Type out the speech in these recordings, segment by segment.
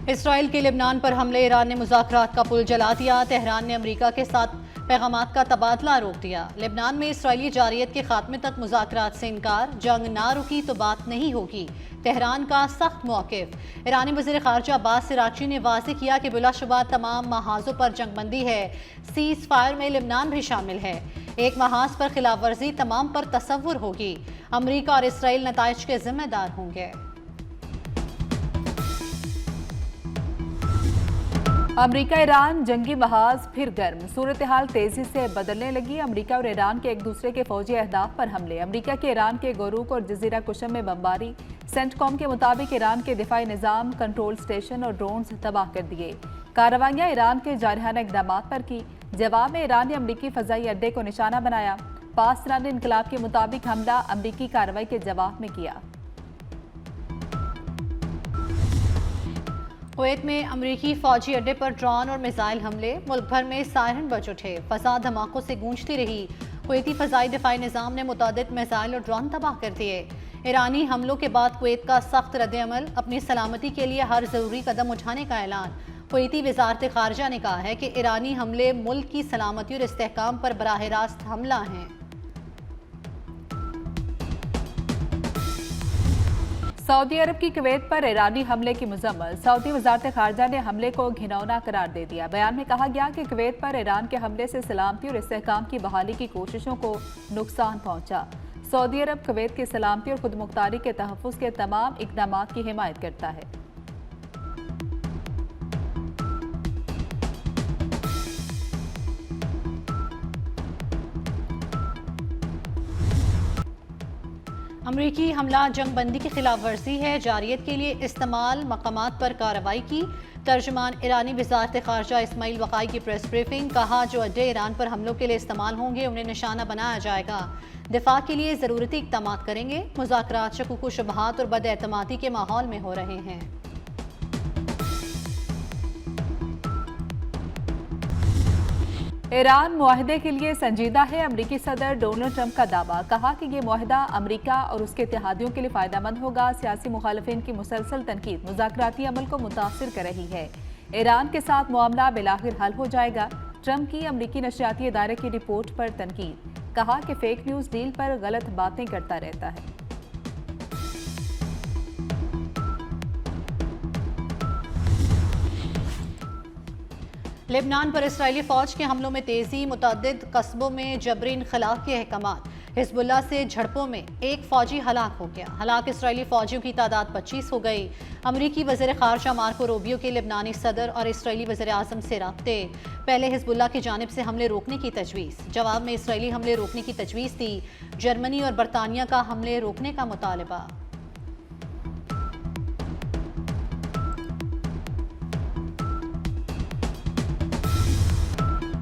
Israel के लिबनान पर हमले, ईरान ने मुज़ाकरात का पुल जला दिया। तेहरान ने अमेरिका के साथ पैगामात का तबादला रोक दिया। लिबनान में इसराइली जारियत के खात्मे तक मुज़ाकरात से इनकार, जंग ना रुकी तो बात नहीं होगी, तेहरान का सख्त मौक़िफ़। ईरानी वज़ीर ख़ारजा अब्बास अराग़ची ने वाज़ेह किया कि बिलाशुबा तमाम महाज़ों पर जंगबंदी है, सीज़ फायर में लिबनान भी शामिल है। एक महाज पर खिलाफ वर्जी तमाम पर तसव्वुर होगी। अमेरिका और इसराइल नताइज के जिम्मेदार होंगे। अमेरिका ईरान जंगी महाज फिर गर्म, सूरत हाल तेजी से बदलने लगी। अमेरिका और ईरान के एक दूसरे के फौजी अहदाफ पर हमले, अमेरिका के ईरान के गोरूक और जजीरा कुशम में बमबारी। सेंटकॉम के मुताबिक ईरान के दिफाई निज़ाम, कंट्रोल स्टेशन और ड्रोन्स तबाह कर दिए। कार्रवाइयाँ ईरान के जारहाना इकदाम पर की। जवाब में ईरान ने अमरीकी फ़ज़ाई अड्डे को निशाना बनाया। पाकिस्तान इनकलाब के मुताबिक हमला अमरीकी कार्रवाई के जवाब में किया। कुवैत में अमरीकी फौजी अड्डे पर ड्रोन और मिसाइल हमले, मुल्क भर में सायरन बज उठे, फसा धमाकों से गूंजती रही। कुवैती फ़ज़ाई दिफाई निज़ाम ने मुतादिद मिसाइल और ड्रोन तबाह कर दिए। ईरानी हमलों के बाद कुवैत का सख्त रद्द-ए-अमल, अपनी सलामती के लिए हर ज़रूरी कदम उठाने का ऐलान। कुवैती वज़ारत ख़ारजा ने कहा है कि ईरानी हमले मुल्क की सलामती और इस्तेहकाम पर बराह रास्त हमला हैं। सऊदी अरब की कुवैत पर ईरानी हमले की मजम्मत, सऊदी वज़ारत ख़ारजा ने हमले को घिनौना करार दे दिया। बयान में कहा गया कि कुवैत पर ईरान के हमले से सलामती और इस्तेहकाम की बहाली की कोशिशों को नुकसान पहुंचा। सऊदी अरब कुवैत की सलामती और खुदमुख्तारी के तहफ़्फ़ुज़ के तमाम इक़दाम की हिमायत करता है। अमरीकी हमला जंगबंदी की खिलाफ वर्जी है, जारियत के लिए इस्तेमाल, मकामात पर कार्रवाई की। तर्जुमान ईरानी वज़ारत ख़ारजा इस्माइल वक़ाई की प्रेस ब्रीफिंग, कहा जो अड्डे ईरान पर हमलों के लिए इस्तेमाल होंगे उन्हें निशाना बनाया जाएगा। दिफा के लिए ज़रूरती इक़दाम करेंगे। मुज़ाकरात शकूक शुबहात और बदएतमादी के माहौल में हो रहे हैं। ईरान मुआहदे के लिए संजीदा है, अमरीकी सदर डोनाल्ड ट्रंप का दावा। कहा कि ये मुआहदा अमरीका और उसके इत्तेहादियों के लिए फ़ायदेमंद होगा। सियासी मुखालिफिन की मुसलसल तनकीद मुज़ाकराती अमल को मुतासिर कर रही है। ईरान के साथ मामला बिलाखिर हल हो जाएगा। ट्रंप की अमरीकी नशरियाती इदारे की रिपोर्ट पर तनकीद, कहा कि फेक न्यूज़ डील पर गलत बातें करता रहता है। लेबनान पर इसराइली फ़ौज के हमलों में तेज़ी, मुतअद्दिद कस्बों में जबरी इनख़लाब के अहकामात। हिज़्बुल्लाह से झड़पों में एक फ़ौजी हलाक हो गया। हलाक इसराइली फ़ौजियों की तादाद 25 हो गई। अमरीकी वज़ीर ख़ारजा मार्को रूबियो के लेबनानी सदर और इसराइली वज़ीर आज़म से राब्ते। पहले हिज़्बुल्लाह की जानिब से हमले रोकने की तजवीज़, जवाब में इसराइली हमले रोकने की तजवीज़ दी। जर्मनी और बरतानिया का हमले रोकने का मुतालबा।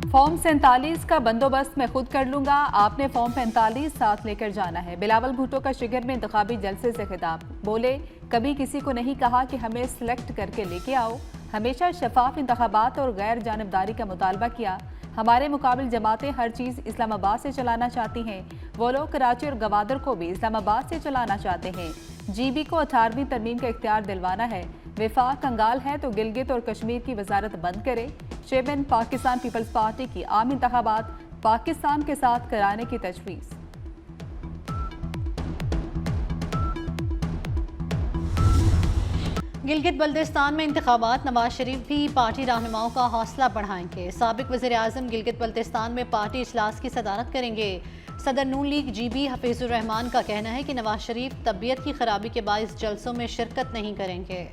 फॉर्म 47 का बंदोबस्त मैं खुद कर लूंगा, आपने फॉर्म 45 साथ लेकर जाना है। बिलावल भुट्टो का शिगर में इंतखाबी जलसे से खिताब, बोले कभी किसी को नहीं कहा कि हमें सिलेक्ट करके लेके आओ, हमेशा शफाफ इंतखाबात और गैर जानिबदारी का मुतालबा किया। हमारे मुकाबिल जमातें हर चीज़ इस्लामाबाद से चलाना चाहती हैं, वो लोग कराची और गवादर को भी इस्लामाबाद से चलाना चाहते हैं। GB को 18वीं तरमीम का इख्तियार दिलवाना है। विफाक कंगाल है तो गिलगित और कश्मीर की वजारत बंद करे। चेयरमैन पाकिस्तान पीपल्स पार्टी की आम इंतखाबात पाकिस्तान के साथ कराने की तजवीज़। गिलगित बल्तिस्तान में इंतखाबात, नवाज शरीफ भी पार्टी रहनुमाओं का हौसला बढ़ाएंगे। साबिक वज़ीर आज़म गिलगित बल्तिस्तान में पार्टी इजलास की सदारत करेंगे। सदर नून लीग GB हफीजुर रहमान का कहना है कि नवाज शरीफ तबीयत की खराबी के बाइस जलसों में शिरकत नहीं करेंगे।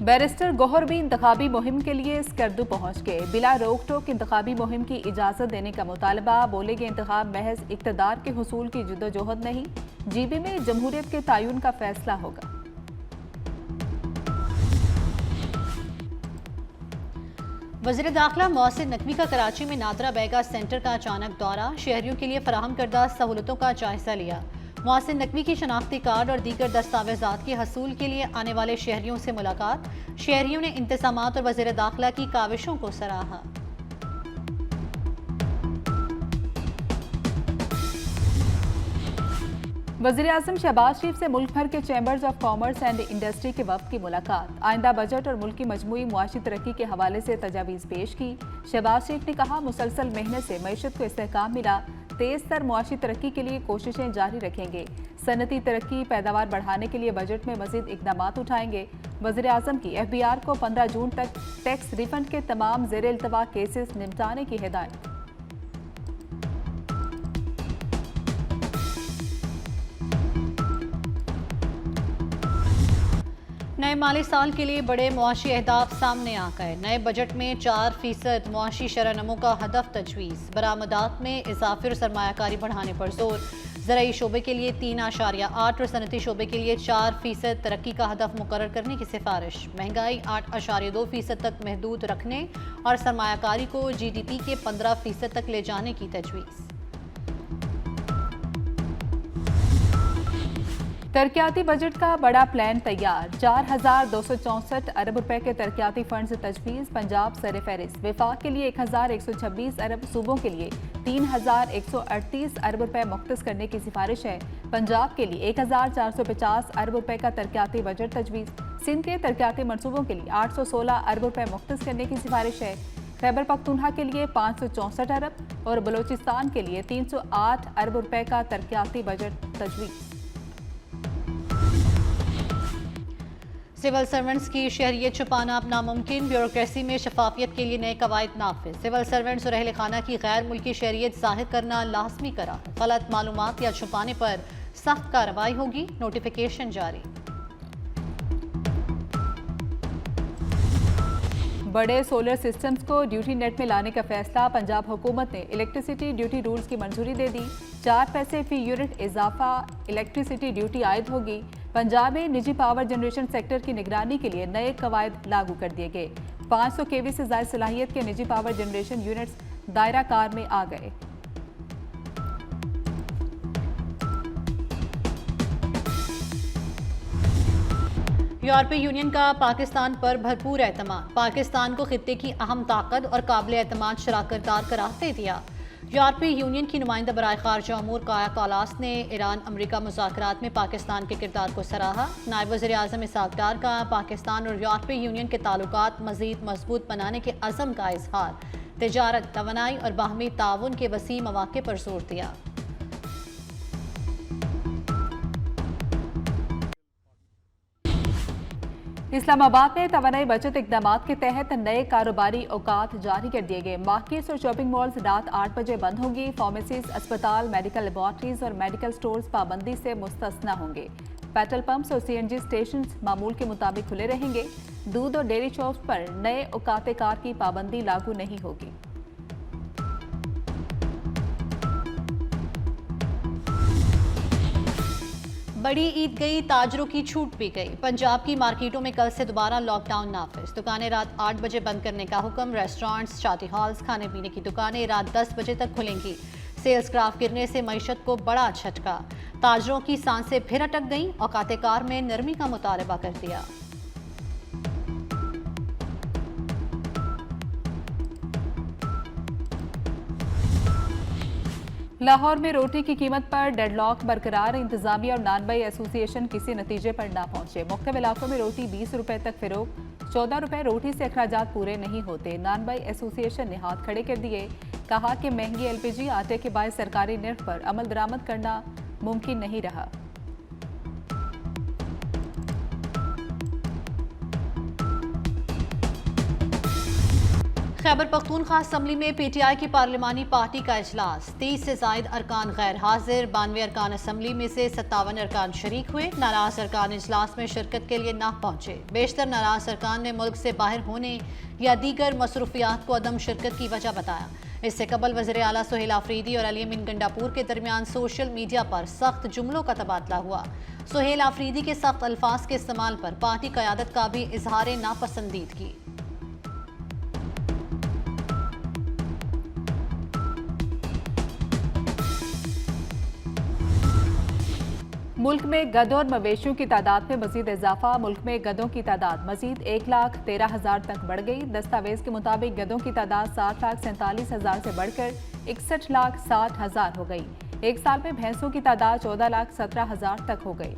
बैरिस्टर गौहर भी इंतखाबी मुहिम के लिए स्कर्दू पहुंच गए। बिला रोक टोक इंतखाबी मुहिम की इजाज़त देने का मुतालबा, बोले कि इंतखाब महज इक़्तिदार के हुसूल की जद्दोजहद नहीं, GB में जमहूरियत के तयन का फैसला होगा। वज़ीर दाखिला मोहसिन नकवी का कराची में नादरा बैगा सेंटर का अचानक दौरा, शहरियों के लिए फराहम करदा सहूलतों का जायजा लिया। मोहसिन नकवी की शनाख्ती कार्ड और दीगर दस्तावेजात के हसूल के लिए आने वाले शहरियों से मुलाकात, शहरियों ने इंतजामात और वज़ीर दाखिला की काविशों को सराहा। वज़ीर-ए-आज़म शहबाज शरीफ से मुल्क भर के chambers of commerce and industry के वफ़द की मुलाकात। आइंदा बजट और मुल्क की मजमूई मुआशी तरक्की के हवाले से तजावीज़ पेश की। शहबाज शरीफ ने कहा, मुसलसल मेहनत से मईशत को इस्तेहकाम मिला, तेज़ तर मुआशी तरक्की के लिए कोशिशें जारी रखेंगे। सनती तरक्की पैदावार बढ़ाने के लिए बजट में मज़ीद इकदाम उठाएंगे। वज़ीर-ए-आज़म की FBR को 15 जून तक टैक्स रिफंड के तमाम ज़ेर इल्तवा केसेस निपटाने की हिदायत। नए माली साल के लिए बड़े मुआशी अहदाफ सामने आ गए। नए बजट में 4% मुआशी शरह-नमो का हदफ तजवीज़। बरामदात में इजाफे और सरमायाकारी बढ़ाने पर जोर। ज़राई शोबे के लिए 3.8 और सनती शोबे के लिए 4% तरक्की का हदफ मुकर्रर करने की सिफारिश। महंगाई 8.2% तक महदूद रखने और सरमायाकारी को GDP के 15% तक ले जाने की तजवीज़। तरक्याती बजट का बड़ा प्लान तैयार। 4,264 अरब रुपए के तरक्याती फंड्स तजवीज़। पंजाब सर फहरिस्त। वफाक के लिए 1,126 अरब, सूबों के लिए 3,138 अरब रुपए मुख्तस करने की सिफारिश है। पंजाब के लिए 1,450 अरब रुपए का तरक्याती बजट तजवीज़। सिंध के तरक्याती मनसूबों के लिए 816 अरब रुपए मुख्तस करने की सिफारिश है। खैबर पख्तूनख्वा के लिए 564 अरब और बलोचिस्तान के लिए 308 अरब रुपए का तरक्याती बजट तजवीज़। सिविल सर्वेंट्स की शहरियत छुपाना अब नामुमकिन। ब्यूरोक्रेसी में शफाफियत के लिए नए कवायद नाफिज। सिविल सर्वेंट्स और अहल खाना की गैर मुल्की शहरियत जाहिर करना लाजमी करार। गलत मालूमात या छुपाने पर सख्त कार्रवाई होगी। नोटिफिकेशन जारी। बड़े सोलर सिस्टम्स को ड्यूटी नेट में लाने का फैसला। पंजाब हुकूमत ने इलेक्ट्रिसिटी ड्यूटी रूल्स की मंजूरी दे दी। 4 पैसे फी यूनिट इजाफा इलेक्ट्रिसिटी ड्यूटी आयद होगी। पंजाब में निजी पावर जनरेशन सेक्टर की निगरानी के लिए नए कवायद लागू कर दिए गए। 500 kV से ज़ायद सलाहियत के निजी पावर जनरेशन यूनिट्स दायरा कार में आ गए। यूरोपीय यूनियन का पाकिस्तान पर भरपूर एतमाद। पाकिस्तान को खित्ते की अहम ताकत और काबिल एतमाद शराकतदार करार दे दिया। यूरोपीय यूनियन की नुमाइंदा बराए खारजा अमूर काया कालास ने ईरान अमरीका मुज़ाकरात में पाकिस्तान के किरदार को सराहा। नायब वज़ीर आज़म इसहाक़ डार का पाकिस्तान और यूरोपीय यूनियन के ताल्लुकात मज़ीद मजबूत बनाने के अज़म का इजहार। तिजारत, तवानाई और बाहमी ताउन के वसी मौक़े पर जोर दिया। इस्लामाबाद में तवानाई बचत इकदाम के तहत नए कारोबारी औकात जारी कर दिए गए। मार्केट्स और शॉपिंग मॉल्स रात 8 बजे बंद होंगी। फार्मेसीज, अस्पताल, मेडिकल लेबॉर्ट्रीज और मेडिकल स्टोर्स पाबंदी से मुस्तस्ना होंगे। पेट्रोल पंप्स और CNG स्टेशन मामूल के मुताबिक खुले रहेंगे। दूध और डेयरी शॉप्स पर नए औकात कार की पाबंदी लागू नहीं होगी। बड़ी ईद गई, ताजरों की छूट भी गई। पंजाब की मार्केटों में कल से दोबारा लॉकडाउन नाफिज। दुकानें रात 8 बजे बंद करने का हुक्म। रेस्टोरेंट्स, शादी हॉल्स, खाने पीने की दुकानें रात 10 बजे तक खुलेंगी। सेल्स ग्राफ गिरने से मईशत को बड़ा झटका। ताजरों की सांसें फिर अटक गईं। औकात कार में नरमी का मुतालबा कर दिया। लाहौर में रोटी की कीमत पर डेडलॉक बरकरार। इंतजामिया और नानबाई एसोसिएशन किसी नतीजे पर ना पहुंचे। मुख्तलिफ इलाकों में रोटी 20 रुपए तक फिरोख्त। 14 रुपए रोटी से अखराजात पूरे नहीं होते। नानबाई एसोसिएशन ने हाथ खड़े कर दिए। कहा कि महंगी LPG आटे के बायस सरकारी निर्ख पर अमल दरामद करना मुमकिन नहीं रहा। खैबर पख्तूनख्वा असम्बली में PTI की पार्लिमानी पार्टी का इजलास। 30 से जायद अरकान गैर हाजिर। 92 अरकान असम्बली में से 57 अरकान शरीक हुए। नाराज अरकान इजलास में शिरकत के लिए ना पहुंचे। बेशतर नाराज अरकान ने मुल्क से बाहर होने या दीगर मसरूफियात को अदम शिरकत की वजह बताया। इससे कबल वज़ीर आला सुहेल आफरीदी और अली अमीन गंडापुर के दरमियान सोशल मीडिया पर सख्त जुमलों का तबादला हुआ। सुहेल आफरीदी के सख्त अल्फाज के इस्तेमाल पर पार्टी क़यादत का भी इजहार नापसंदीदगी। मुल्क में गधों और मवेशियों की तादाद में मजीद इजाफा। मुल्क में गधों की तादाद मजीद 1,13,000 तक बढ़ गई। दस्तावेज के मुताबिक गधों की तादाद 7,47,000 से बढ़कर 61,60,000 हो गई। एक साल में भैंसों की तादाद 14,17,000 तक हो गई।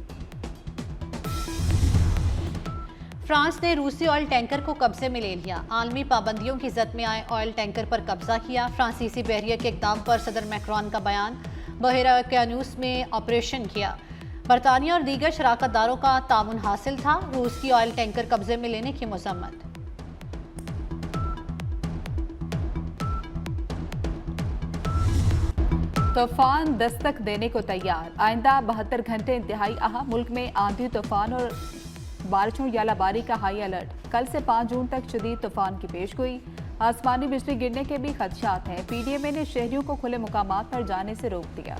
फ्रांस ने रूसी ऑयल टैंकर को कब्जे में ले लिया। आलमी पाबंदियों की जद में आए ऑयल टैंकर पर कब्जा किया। फ्रांसीसी बहरिया के इकदाम पर सदर मैक्रोन का बयान। बहरा कैनूस में ऑपरेशन किया। बरतानिया और दीगर शराकतदारों का तामुन हासिल था। रूस की ऑयल टैंकर कब्जे में लेने की मजम्मत। तूफान दस्तक देने को तैयार। आइंदा 72 घंटे इंतहाई अहम। मुल्क में आंधी, तूफान और बारिशों या लाबारी का हाई अलर्ट। कल से 5 जून तक शदीद तूफान की पेशगोई। आसमानी बिजली गिरने के भी खदशात हैं। पीडीएमए ने शहरियों को खुले मुकामात पर जाने से रोक दिया।